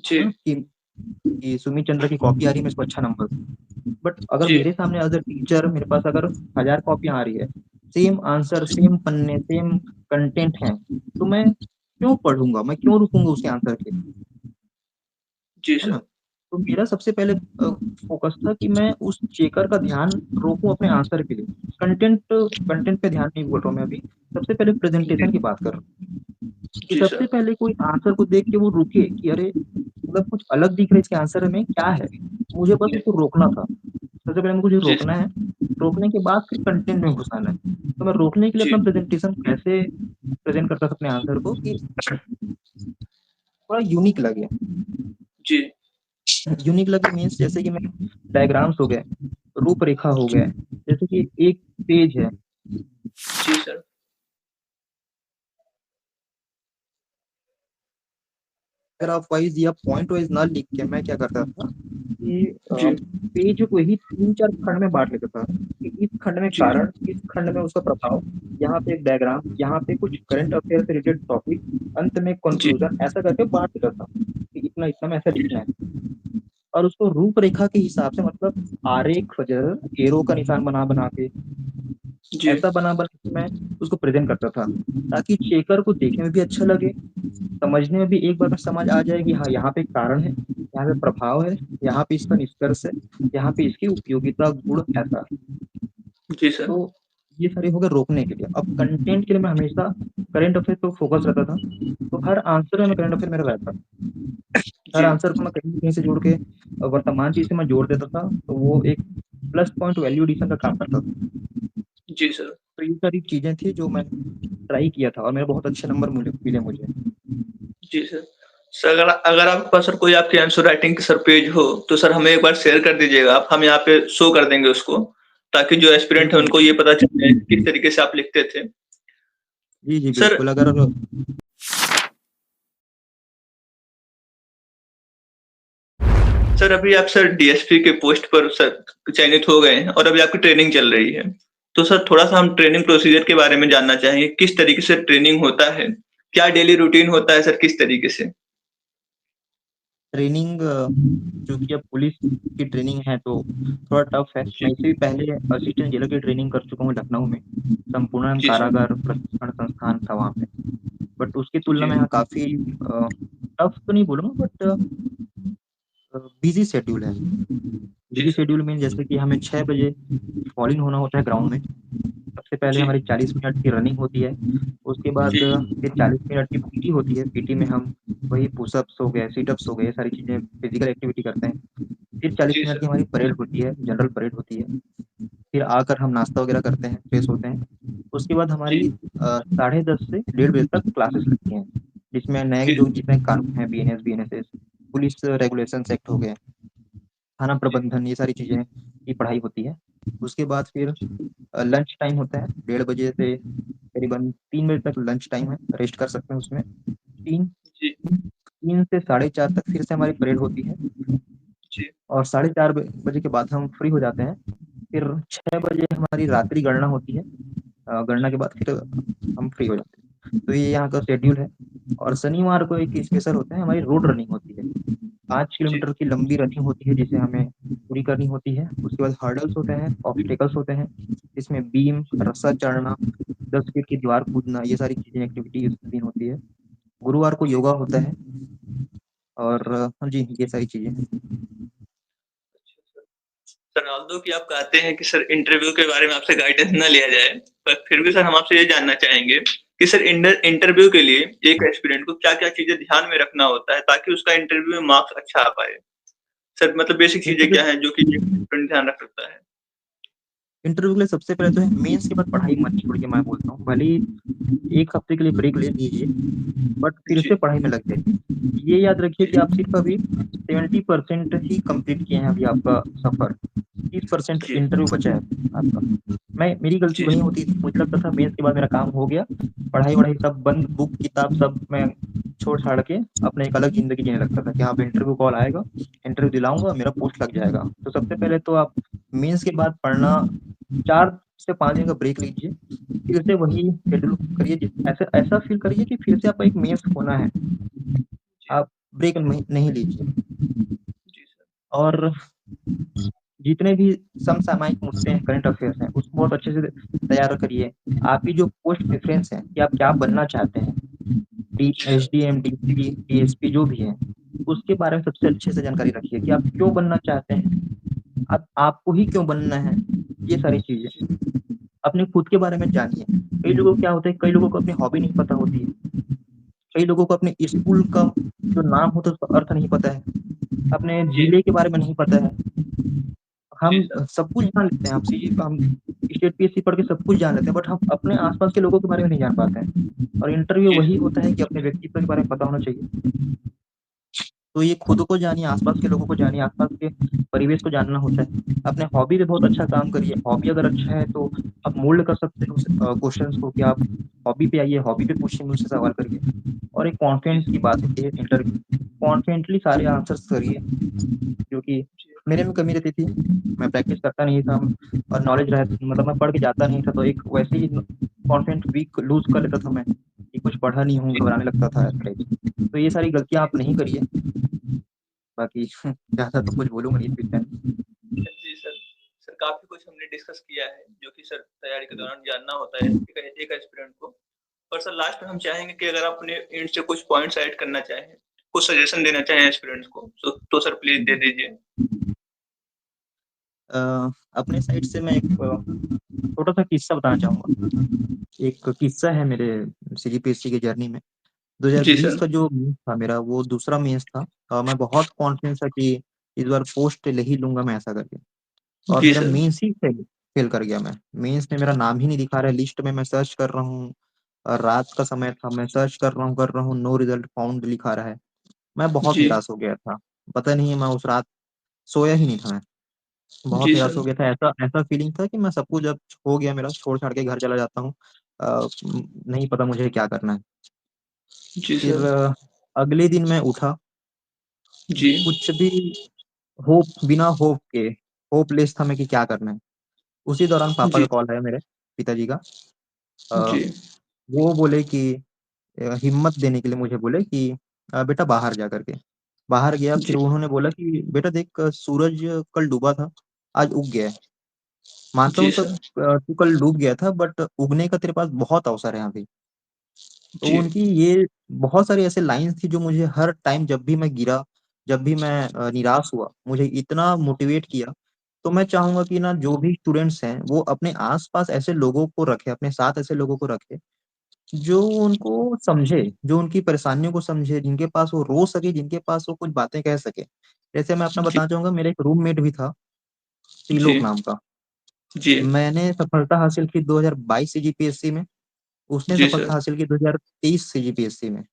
जी, कि सुमित चंद्र की कॉपी आ रही है मैं इसको अच्छा नंबर दूँ। बट अगर जी, मेरे सामने एज़ अ टीचर मेरे पास अगर 1000 कॉपियाँ आ रही है, सेम आंसर, सेम पन्ने, सेम कंटेंट हैं, तो मैं क्यों पढ़ूँगा? मैं क्यों रुकूँगा उसके आंसर के लिए, जी है सर। ना? तो मेरा सबसे पहले फ़ोकस था कि मैं उस चेकर का ध्यान रोकूँ अपने आंसर के लिए। कंटेंट पे ध्यान नहीं बोल रहा हूँ मैं अभी, सबसे पहले जी, प्रेज़ेंटेशन की बात कर रहा हूँ। कि जी सबसे सर। पहले कोई आंसर को देख के वो रुके कि अरे! मतलब कुछ अलग दिख रहा है इसके आंसर में, क्या है? मुझे बस उसको रोकना था। सबसे पहले मुझे जी, रोकना है, रोकने के बाद फिर कंटेंट में घुसाना है। तो मैं रोकने के लिए जी, अपना प्रेज़ेंटेशन कैसे प्रेज़ेंट करता था अपने आंसर को कि थोड़ा यूनिक लगे। जी, यूनिक लगे मीन्स जैसे कि मैं डायग्राम्स हो गए, रूपरेखा हो गए, जैसे कि एक पेज है, जी सर। अगर आप वाइज़ या पॉइंट वाइज़ ना लिख के मैं क्या करता था कि जी, पेज को ही 3-4 खंड में बाँट लेता था कि इस खंड में जी, कारण, इस खंड में उसका प्रभाव, यहाँ पे एक डायग्राम, यहाँ पे कुछ करंट अफेयर से रिलेटेड टॉपिक, अंत में जी, कंक्लूज़न ऐसा करके बाँट देता था कि इतना-इतना में ऐसा लिखना है। और उसको रूपरेखा के हिसाब से मतलब आरेख वगैरह एरो का निशान बना-बना के जी, ऐसा बना-बना के मैं उसको प्रेज़ेंट करता था, ताकि चेकर को देखने में भी अच्छा लगे, समझने में भी एक बार में समझ आ जाए कि हाँ, यहाँ पे कारण है, यहाँ पे प्रभाव है, यहाँ पे इसका निष्कर्ष है, यहाँ पे इसकी उपयोगिता गुण ऐसा है। जी सर। तो ये सारे हो गए रोकने के लिए। अब कंटेंट के लिए मैं हमेशा करंट अफेयर पे फ़ोकस रहता था, तो हर आंसर में मैं करंट अफेयर मेरा रहता। हर जी, आंसर को मैं कहीं न कहीं से जोड़ के वर्तमान चीज़ से मैं जोड़ देता था, तो वो एक प्लस पॉइंट वैल्यू एडिशन का काम करता था। जी सर। तो ये सारी चीज़ें थी जो मैंने ट्राई किया था और मेरे बहुत अच्छे नंबर मिले मिले मुझे। जी सर। सर अगर अगर आपके पास सर कोई आपकी आंसर राइटिंग की सर पेज हो, तो सर हमें एक बार शेयर कर दीजिएगा आप, हम यहाँ पे शो कर देंगे उसको, ताकि जो एस्पिरेंट है बिल्कुल, उनको ये पता चल जाए कि किस तरीके से आप लिखते थे। जी, जी, सर बिल्कुल अगर सर अभी आप सर डीएसपी के पोस्ट पर सर चयनित हो गए हैं और अभी आपकी ट्रेनिंग चल रही है। तो सर थोड़ा-सा हम ट्रेनिंग प्रोसीजर के बारे में जानना चाहेंगे, किस तरीके से ट्रेनिंग होता है? क्या डेली रूटीन होता है सर किस तरीके से? ट्रेनिंग चूँकि अब पुलिस की ट्रेनिंग है तो थोड़ा टफ है। जी, मैं इससे भी पहले असिस्टेंट जेलर की ट्रेनिंग कर चुका हूँ लखनऊ में। संपूर्णानंद जी सर। कारागार प्रशिक्षण संस्थान था वहाँ पे। बट उसकी तुलना जी, में यहाँ काफ़ी टफ तो नहीं बोलूँगा बट बिज़ी शेड्यूल है। जी बिज़ी सर। शेड्यूल मीन जैसे कि हमें 6 बजे फॉल इन होना होता है ग्राउंड में। सबसे पहले जी, हमारी 40 मिनट की रनिंग होती है। उसके बाद जी, फिर 40 मिनट की पीटी होती है। पीटी में हम वही पुशअप्स हो गए, सिटअप्स हो गए, ये सारी चीज़ें फिज़िकल एक्टिविटी करते हैं। फिर 40 जी मिनट की सर। हमारी परेड होती है, जनरल परेड होती है। फिर आकर हम नाश्ता वगैरह करते हैं, फ्रेश होते हैं। उसके बाद जी, हमारी साढ़े 10 से डेढ़ बजे तक क्लासेस लगती हैं, जिसमें नए जी, जो जितने कानून हैं BNS, BNSS, police regulations act हो गए, थाना जी, प्रबंधन, ये सारी चीज़ें की पढ़ाई होती है। उसके बाद फिर लंच टाइम होता है, डेढ़ बजे से करीबन 3 बजे तक लंच टाइम है, रेस्ट कर सकते हैं उसमें। 3 जी, 3 से साढ़े 4 तक फिर से हमारी परेड होती है जी, और साढ़े 4 बजे के बाद हम फ्री हो जाते हैं। फिर 6 बजे हमारी रात्रि गणना होती है। गणना के बाद फिर हम फ्री हो जाते हैं। तो ये यहाँ का शेड्यूल है और शनिवार को एक स्पेशल होता है, हमारी रोड रनिंग होती है। 5 जी, किलोमीटर की लंबी रनिंग होती है जिसे हमें पूरी करनी होती है। उसके बाद हर्डल्स होते हैं, ऑब्स्टेकल्स होते हैं, इसमें बीम, रस्सा चढ़ना, 10 फीट की दीवार कूदना, ये सारी चीज़ें एक्टिविटी उस दिन होती है। गुरुवार को जी। योगा होता है और हाँ जी, ये सारी चीज़ें हैं। अच्छा सर। सर ऑल्दो कि आप कहते हैं कि सर इंटरव्यू के बारे में आपसे गाइडेंस ना लिया जाए, पर फिर भी सर हम आपसे ये जानना चाहेंगे कि सर इंटरव्यू के लिए एक एस्पिरेंट को क्या-क्या चीज़ें ध्यान में रखना होता है ताकि उसका इंटरव्यू में मार्क्स अच्छा आ पाए? सर मतलब बेसिक चीज़ें इंटरव्यू क्या हैं जो कि एक एस्पिरेंट ध्यान रख सकता है? इंटरव्यू के लिए सबसे पहले तो है मेंस के बाद पढ़ाई मत छोड़ के मैं बोलता हूँ। भले ही 1 हफ्ते के लिए ब्रेक ले लीजिए, बट फिर से जी, पढ़ाई में लग जाइए। ये याद रखिए जी, कि आप सिर्फ़ अभी 70% ही कंप्लीट किए हैं अभी आपका सफ़र। 30% जी, इंटरव्यू बचा है आपका। मेरी गलती जी, वही होती थी, मुझे लगता था मेंस के बाद मेरा काम हो गया, पढ़ाई-वढ़ाई सब बंद, बुक, किताब सब मैं छोड़-छाड़ के अपना एक अलग ज़िंदगी जीने लगता था कि हाँ, अब इंटरव्यू कॉल आएगा, इंटरव्यू दिलाऊँगा, मेरा पोस्ट लग जाएगा। तो सबसे पहले तो आप मेंस के बाद पढ़ना 4 से 5 दिन का ब्रेक लीजिए, फिर से वही शेड्यूल करिए ऐसा ऐसा फ़ील करिए कि फिर से आपका एक मेंस होना है, जी, आप ब्रेक नहीं लीजिए। जी सर। और जितने भी समसामयिक मुद्दे हैं, करंट अफ़ेयर्स हैं, उसको बहुत अच्छे से तैयार करिए। आपकी जो पोस्ट प्रेफ़रेंस है कि आप क्या बनना चाहते हैं, D G sir. SDM, DCP, DSP जो भी है, उसके बारे में सबसे अच्छे से जानकारी रखिए कि आप क्यों बनना चाहते हैं, आपको ही क्यों बनना है, ये सारी चीज़ें। अपने खुद के बारे में जानिए। कई लोगों को क्या होता है, कई लोगों को अपनी हॉबी नहीं पता होती है। कई लोगों को अपने स्कूल का जो नाम होता है उसका अर्थ नहीं पता है, अपने जी, जिले के बारे में नहीं पता है। जी हम सर। सब कुछ जान लेते हैं, हम स्टेट पीएससी पढ़ के सब कुछ जान लेते हैं, बट हम अपने आस-पास के लोगों के बारे में नहीं जान पाते हैं। और इंटरव्यू जी वही सर। होता है कि अपने व्यक्तित्व के बारे में पता होना चाहिए। तो ये खुद को जानिए, आस-पास के लोगों को जानिए, आस-पास के परिवेश को जानना होता है। अपने हॉबी पे बहुत अच्छा काम करिए। हॉबी अगर अच्छा है तो आप मोल्ड कर सकते हो उस क्वेश्चन्स को कि आप हॉबी पे आइए, हॉबी पे पूछिए, मुझसे सवाल करिए। और एक जी कॉन्फिडेंस की सर। बात होती है इंटरव्यू, कॉन्फिडेंटली सारे आंसर्स करिए, क्योंकि मेरे में कमी रहती थी। मैं प्रैक्टिस करता नहीं था और नॉलेज मतलब मैं पढ़ के जाता नहीं था, तो एक वैसे ही कॉन्फिडेंस वीक लूज़ कर लेता था मैं, कि कुछ पढ़ा नहीं हूँ, जी, घबराने लगता था ऐसा टाइप। तो ये सारी गलतियाँ आप नहीं करिए। बाकी ज़्यादा तो कुछ बोलूँगा नहीं इस विषय में। जी सर। सर काफ़ी कुछ हमने डिस्कस किया है, जो कि सर तैयारी के दौरान जानना होता है एक एस्पिरेंट को। और सर लास्ट में हम चाहेंगे कि अगर आप अपने एंड से कुछ पॉइंट्स ऐड करना चाहें, कुछ सजेशन देना चाहें एस्पिरेंट्स को, तो सर प्लीज़ दे दीजिए। अ, अपने साइड से मैं एक छोटा-सा किस्सा बताना चाहूँगा। एक किस्सा है मेरे सीजीपीएससी की जर्नी में। जी 2020 सर। का जो मेंस था मेरा, वो दूसरा मेंस था। मैं बहुत कॉन्फिडेंस था कि इस बार पोस्ट ले ही लूँगा मैं, ऐसा करके। और जी मेरा सर। मेंस ही फेल फेल कर गया मैं। मेंस में मेरा नाम ही नहीं दिखा रहा है, लिस्ट में मैं सर्च कर रहा हूँ। रात का समय था, मैं सर्च कर रहा हूँ, नो रिजल्ट फाउंड लिखा रहा है। मैं बहुत जी। निराश हो गया था। पता नहीं, मैं उस रात सोया ही नहीं था मैं। बहुत जी निराश सर। हो गया था, ऐसा ऐसा फीलिंग था कि मैं सब कुछ अब हो गया मेरा, छोड़-छाड़ के घर चला जाता हूँ। नहीं पता मुझे क्या करना है। जी फिर सर। अगले दिन मैं उठा, जी। कुछ भी बिना होप के, होपलेस था मैं कि क्या करना है। उसी दौरान पापा का जी। कॉल आया मेरे, पिताजी का। अ, जी। वो बोले कि हिम्मत देने के लिए मुझे बोले कि बेटा बाहर जा कर के। बाहर गया, फिर जी। उन्होंने बोला कि बेटा देख, सूरज कल डूबा था, आज उग गया है। मानता जी हूँ सर। तू कल डूब गया था, बट उगने का तेरे पास बहुत अवसर है अभी। तो जी। उनकी ये बहुत सारी ऐसे लाइन्स थी जो मुझे हर टाइम जब भी मैं गिरा, जब भी मैं निराश हुआ, मुझे इतना मोटिवेट किया। तो मैं चाहूँगा कि ना जो भी स्टूडेंट्स हैं, वो अपने आस-पास ऐसे लोगों को रखें, अपने साथ ऐसे लोगों को रखें, जो उनको समझे, जो उनकी परेशानियों को समझे, जिनके पास वो रो सके, जिनके पास वो कुछ बातें कह सके। जैसे मैं अपना जी। बताना चाहूँगा, मेरा एक रूममेट भी था, जी। त्रिलोक नाम का। जी। मैंने सफलता हासिल की 2022 सीजीपीएससी में, उसने जी सर। सफलता हासिल की 2023 सीजीपीएससी में।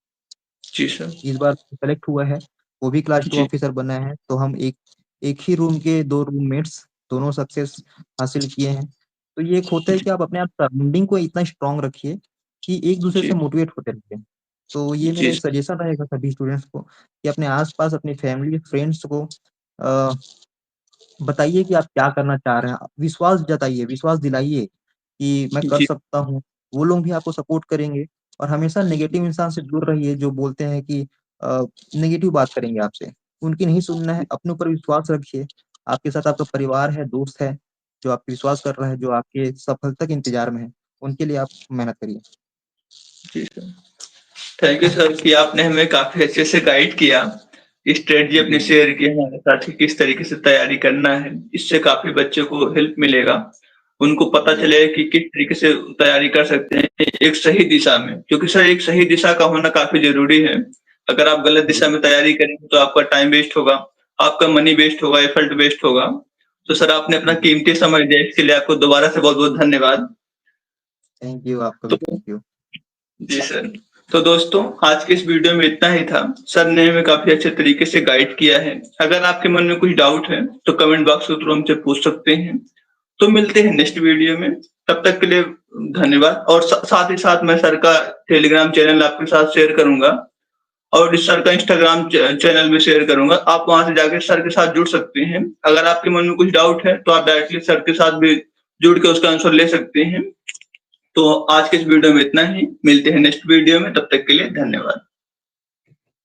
जी सर। इस बार सेलेक्ट हुआ है, वो भी क्लास 2 जी। ऑफिसर बना है, तो हम एक एक ही रूम के 2 रूममेट्स, दोनों सक्सेस हासिल किए हैं। तो ये एक होता है जी। कि आप अपने आप सराउंडिंग को इतना स्ट्रॉन्ग रखिए कि एक-दूसरे से जी। मोटिवेट होते रहिए। तो ये जी मेरे सर। सजेशन रहेगा सभी स्टूडेंट्स को कि अपने आस-पास अपनी फैमिली, फ्रेंड्स को अ, बताइए कि आप क्या करना चाह रहे हैं। विश्वास जताइए, विश्वास दिलाइए कि मैं कर जी। सकता हूँ। वो लोग भी आपको सपोर्ट करेंगे। और हमेशा नेगेटिव इंसान से दूर रहिए, जो बोलते हैं कि नेगेटिव बात करेंगे आपसे। उनकी नहीं सुनना है, अपने ऊपर विश्वास रखिए। आपके साथ आपका परिवार है, दोस्त है, जो आप पे विश्वास कर रहा है, जो आपके सफलता के इंतज़ार में है। उनके लिए आप मेहनत करिए। जी सर। थैंक यू सर कि आपने हमें काफ़ी अच्छे से गाइड किया। स्ट्रेटजी अपनी जी, शेयर की हमारे साथ कि किस तरीके से तैयारी करना है। इससे काफ़ी बच्चों को हेल्प मिलेगा। उनको पता जी, चलेगा कि किस तरीके से तैयारी कर सकते हैं एक सही दिशा में। क्योंकि सर एक सही दिशा का होना काफ़ी ज़रूरी है। अगर आप गलत जी। दिशा में तैयारी करेंगे तो आपका टाइम वेस्ट होगा, आपका मनी वेस्ट होगा, एफर्ट वेस्ट होगा। तो सर आपने अपना जी, कीमती समय दिया इसके लिए आपको दोबारा से बहुत-बहुत धन्यवाद। थैंक यू, आपका भी तो थैंक यू। Ji sir. तो दोस्तों आज के इस वीडियो में इतना ही था। सर ने हमें काफ़ी अच्छे तरीके से गाइड किया है। अगर आपके मन में कुछ डाउट है तो कमेंट बॉक्स के थ्रू हमसे पूछ सकते हैं। तो मिलते हैं नेक्स्ट वीडियो में। तब तक के लिए धन्यवाद और साथ ही साथ मैं सर का टेलीग्राम चैनल आपके साथ शेयर करूँगा और इस सर का इंस्टाग्राम चैनल भी शेयर करूँगा। आप वहाँ से जाके सर के साथ जुड़ सकते हैं। अगर आपके मन में कुछ डाउट है तो आप डायरेक्टली सर के साथ भी जुड़ के उसका आंसर ले सकते हैं। तो आज के इस वीडियो में इतना ही। मिलते हैं नेक्स्ट वीडियो में, तब तक के लिए धन्यवाद।